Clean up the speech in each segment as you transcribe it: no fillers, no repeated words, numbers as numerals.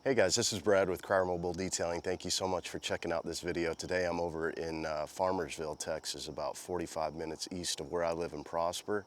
Hey guys, this is Brad with Cryer Mobile Detailing. Thank you so much for checking out this video. Today I'm over in Farmersville, Texas, about 45 minutes east of where I live in Prosper.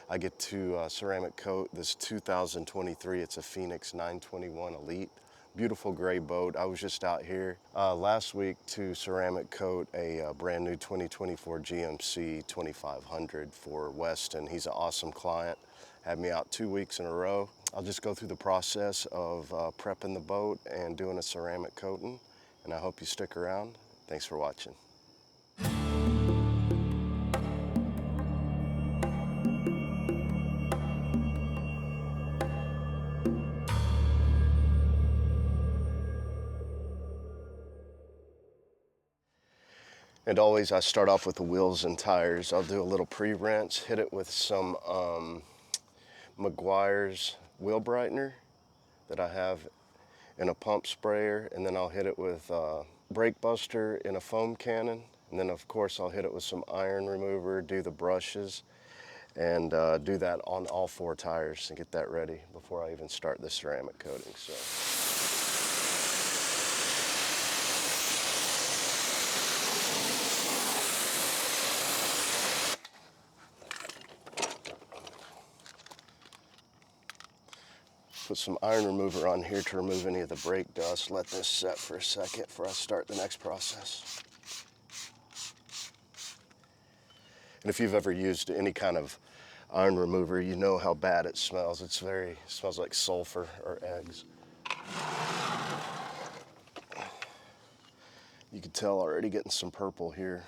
I get to ceramic coat this 2023. It's a Phoenix 921 Elite. Beautiful gray boat. I was just out here last week to ceramic coat a brand new 2024 GMC 2500 for Weston. He's an awesome client. Had me out 2 weeks in a row. I'll just go through the process of prepping the boat and doing a ceramic coating, and I hope you stick around. Thanks for watching. And always I start off with the wheels and tires. I'll do a little pre-rinse, hit it with some Meguiar's wheel brightener that I have in a pump sprayer, and then I'll hit it with brake buster in a foam cannon, and then of course I'll hit it with some iron remover, do the brushes, and do that on all 4 tires and get that ready before I even start the ceramic coating. So. Put some iron remover on here to remove any of the brake dust. Let this set for a second before I start the next process. And if you've ever used any kind of iron remover, you know how bad it smells. It smells like sulfur or eggs. You can tell already getting some purple here.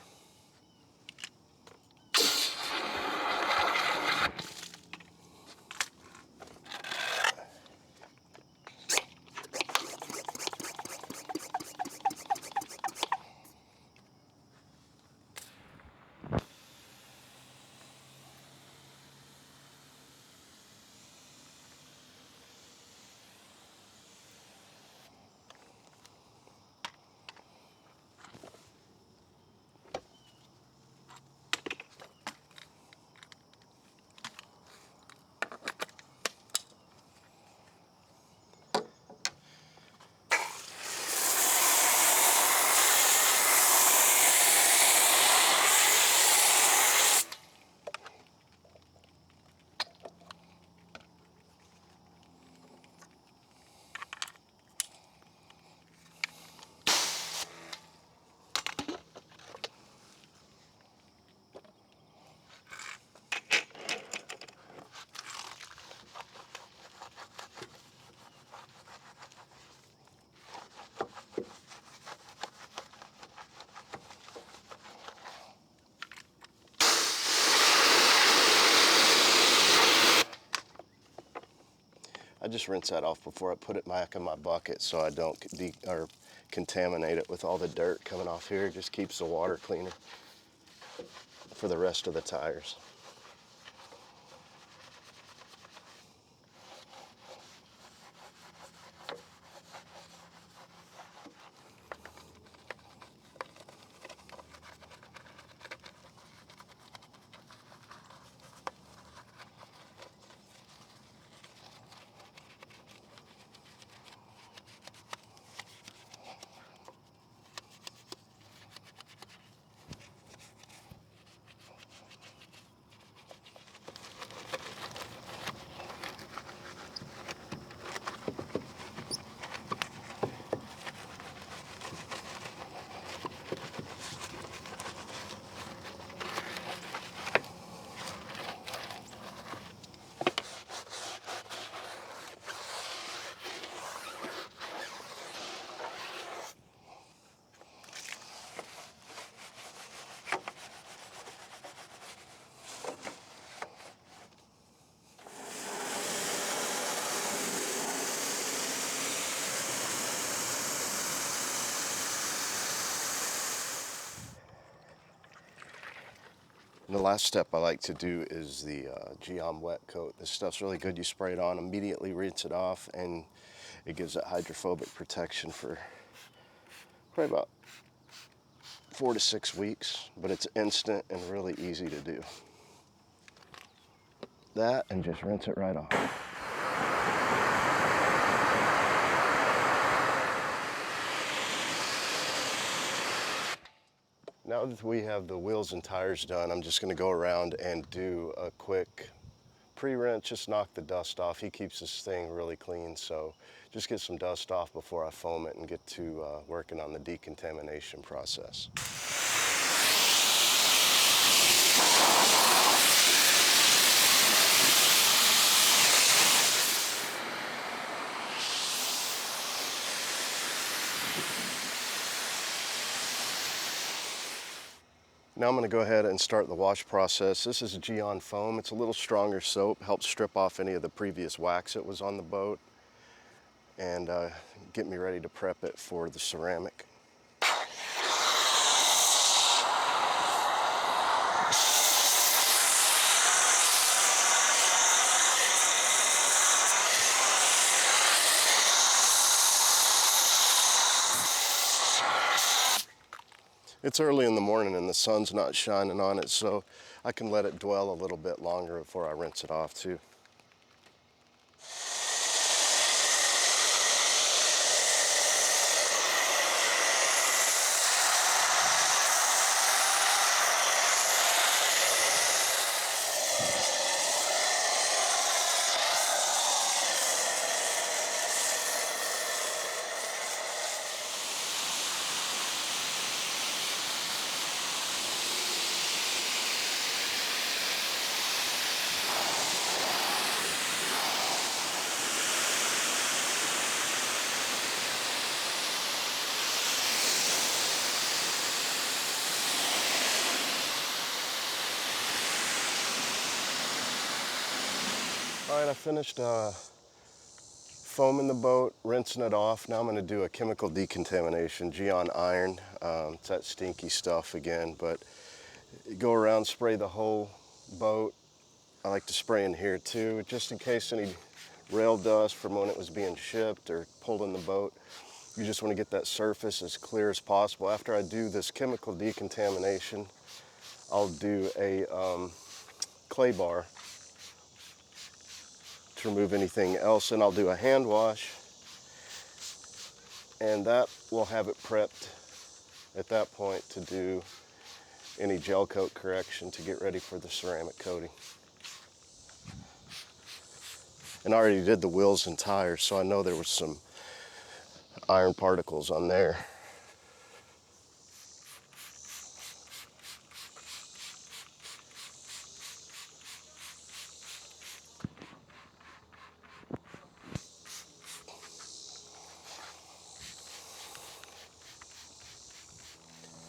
I just rinse that off before I put it back in my bucket so I don't contaminate it with all the dirt coming off here. It just keeps the water cleaner for the rest of the tires. And the last step I like to do is the GYOEON wet coat. This stuff's really good. You spray it on, immediately rinse it off, and it gives that hydrophobic protection for probably about 4 to 6 weeks, but it's instant and really easy to do. That, and just rinse it right off. Now that we have the wheels and tires done, I'm just going to go around and do a quick pre-rinse, just knock the dust off. He keeps this thing really clean, so just get some dust off before I foam it and get to working on the decontamination process. Now I'm going to go ahead and start the wash process. This is a GYOEON foam. It's a little stronger soap, helps strip off any of the previous wax that was on the boat and get me ready to prep it for the ceramic. It's early in the morning and the sun's not shining on it, so I can let it dwell a little bit longer before I rinse it off too. All right, I finished foaming the boat, rinsing it off. Now I'm going to do a chemical decontamination, GYOEON iron. It's that stinky stuff again, but you go around, spray the whole boat. I like to spray in here too, just in case any rail dust from when it was being shipped or pulled in the boat. You just want to get that surface as clear as possible. After I do this chemical decontamination, I'll do a clay bar to remove anything else, and I'll do a hand wash, and that will have it prepped at that point to do any gel coat correction to get ready for the ceramic coating. And I already did the wheels and tires, so I know there was some iron particles on there.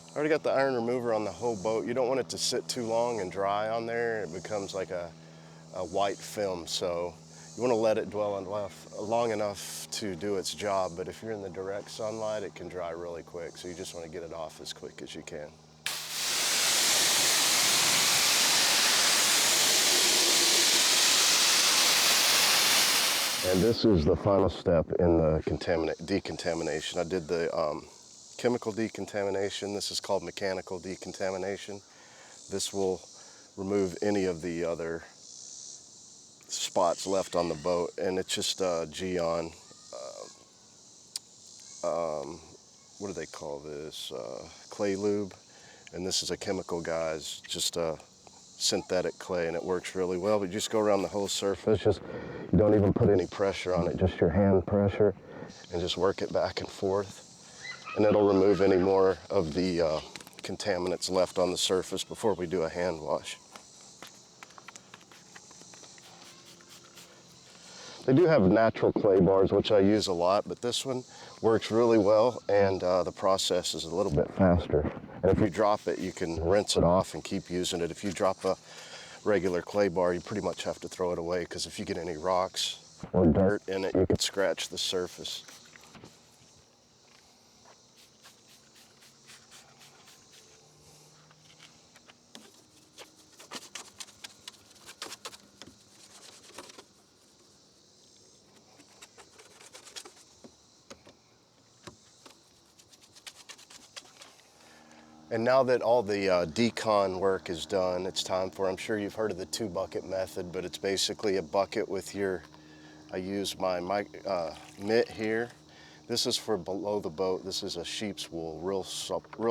I already got the iron remover on the whole boat. You don't want it to sit too long and dry on there. It becomes like a white film, so you want to let it dwell on long enough to do its job, but if you're in the direct sunlight, it can dry really quick, so you just want to get it off as quick as you can. And this is the final step in the decontamination. I did the chemical decontamination. This is called mechanical decontamination. This will remove any of the other spots left on the boat, and it's just GYOEON, what do they call this? Clay lube. And this is a chemical, guys, just a synthetic clay, and it works really well. But you just go around the whole surface, you don't even put any pressure on it, just your hand pressure, and just work it back and forth. And it'll remove any more of the contaminants left on the surface before we do a hand wash. They do have natural clay bars, which I use a lot, but this one works really well, and the process is a little bit faster. And if you drop it, you can rinse it off and keep using it. If you drop a regular clay bar, you pretty much have to throw it away, because if you get any rocks or dirt in it, you could scratch the surface. And now that all the decon work is done, it's time for, I'm sure you've heard of the 2-bucket method, but it's basically a bucket with your, I use my mitt here. This is for below the boat. This is a sheep's wool, real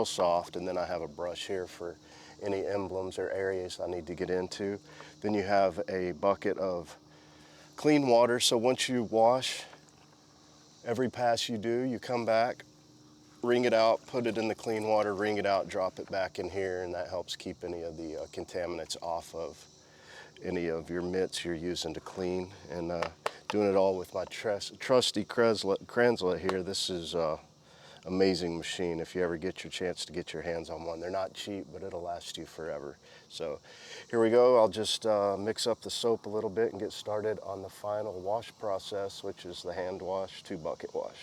soft. And then I have a brush here for any emblems or areas I need to get into. Then you have a bucket of clean water. So once you wash, every pass you do, you come back, wring it out, put it in the clean water, wring it out, drop it back in here, and that helps keep any of the contaminants off of any of your mitts you're using to clean. And doing it all with my trusty Kranzlet here. This is amazing machine if you ever get your chance to get your hands on one. They're not cheap, but it'll last you forever. So here we go. I'll just mix up the soap a little bit and get started on the final wash process, which is the hand wash to bucket wash.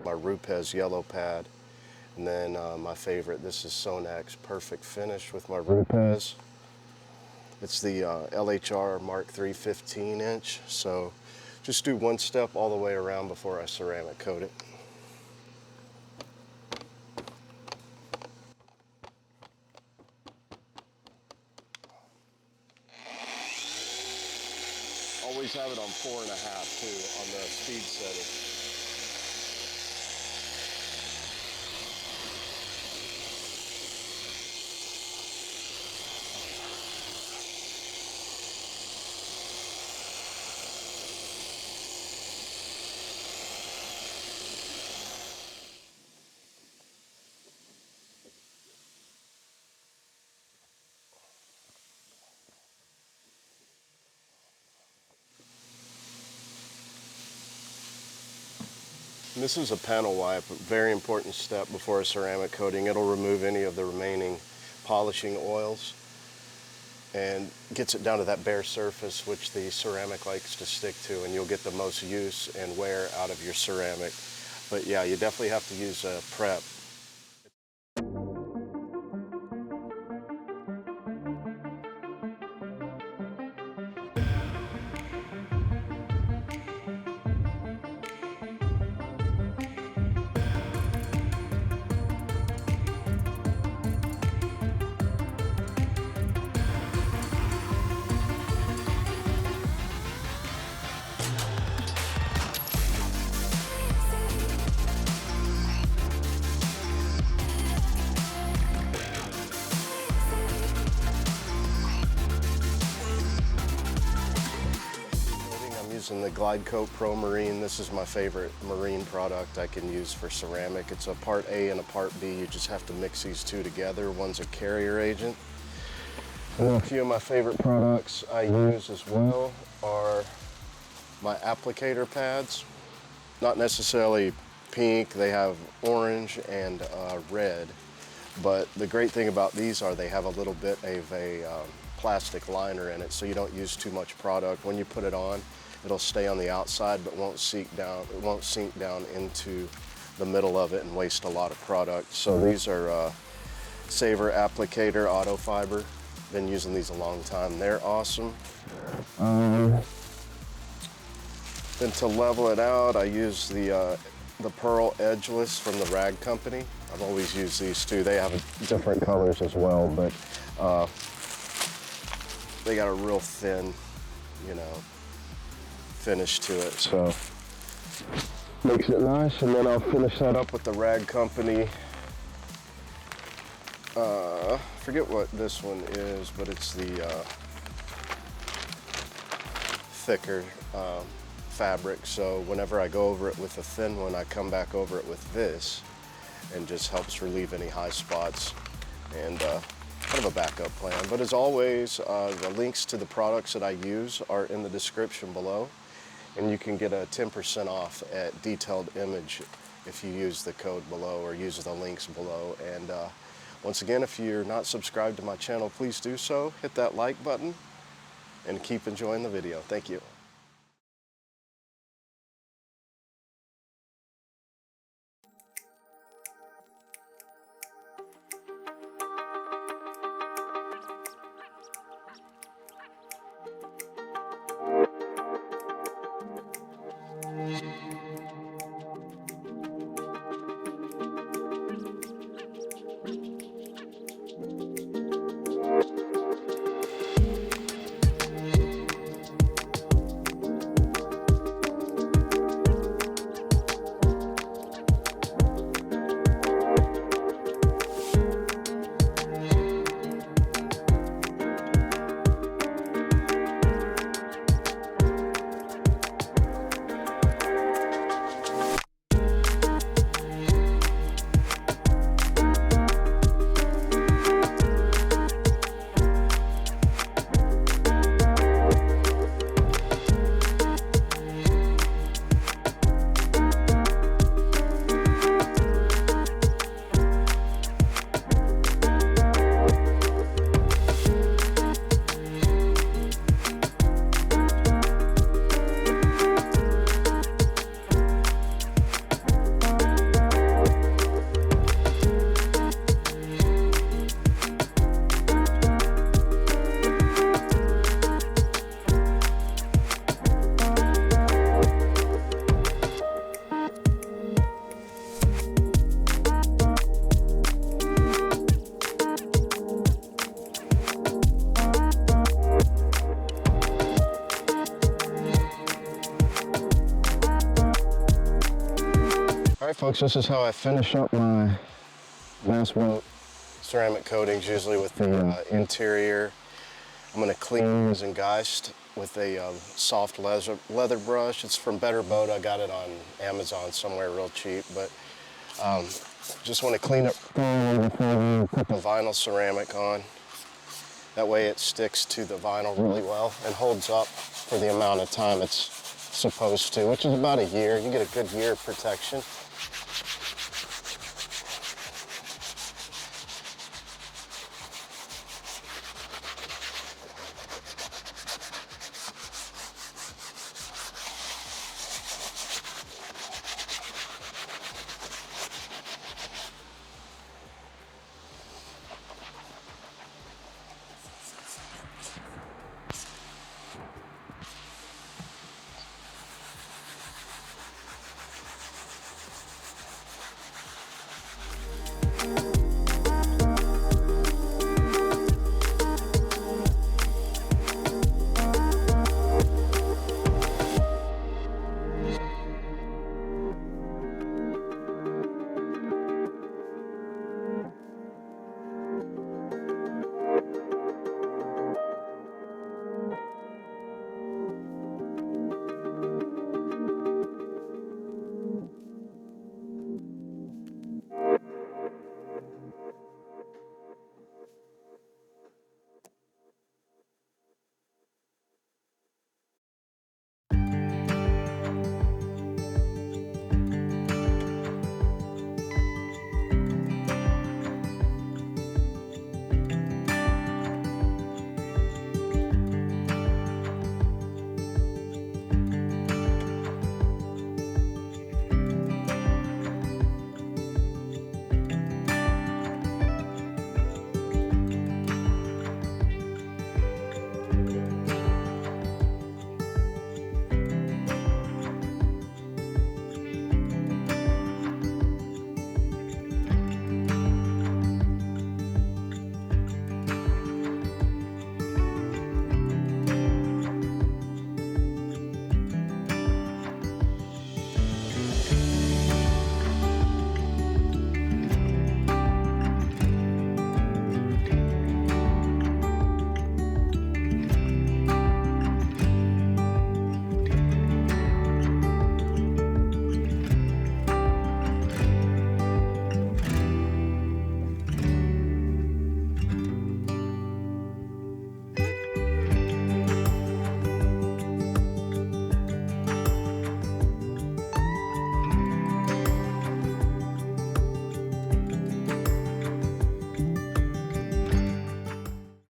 My Rupes yellow pad, and then my favorite, this is Sonak's Perfect Finish with my Rupes. It's the LHR Mark III 15-inch, so just do one step all the way around before I ceramic coat it. Always have it on 4.5 too on the speed setting. And this is a panel wipe, a very important step before a ceramic coating. It'll remove any of the remaining polishing oils and gets it down to that bare surface which the ceramic likes to stick to, and you'll get the most use and wear out of your ceramic. But yeah, you definitely have to use a prep. Using the Glidecoat Pro Marine. This is my favorite marine product I can use for ceramic. It's a part A and a part B. You just have to mix these two together. One's a carrier agent. And then a few of my favorite products I use as well are my applicator pads. Not necessarily pink, they have orange and red. But the great thing about these are they have a little bit of a plastic liner in it, so you don't use too much product. When you put it on, it'll stay on the outside but won't sink down. It won't sink down into the middle of it and waste a lot of product. So these are Saver Applicator Auto Fiber. Been using these a long time. They're awesome. And to level it out, I use the Pearl Edgeless from the Rag Company. I've always used these too. They have different colors as well, but they got a real thin, you know, finish to it. So makes it nice. And then I'll finish that up with the Rag Company. Forget what this one is, but it's the thicker fabric. So whenever I go over it with a thin one, I come back over it with this, and just helps relieve any high spots, and kind of a backup plan. But as always, the links to the products that I use are in the description below, and you can get a 10% off at Detailed Image if you use the code below or use the links below. And once again, if you're not subscribed to my channel, please do so. Hit that like button and keep enjoying the video. Thank you. All right, folks, this is how I finish up my Bassboat ceramic coatings, usually with the interior. I'm going to clean using Geist with a soft leather brush. It's from Better Boat. I got it on Amazon somewhere real cheap, but just want to clean it before we put the vinyl ceramic on. That way it sticks to the vinyl really well and holds up for the amount of time it's supposed to, which is about a year. You get a good year of protection.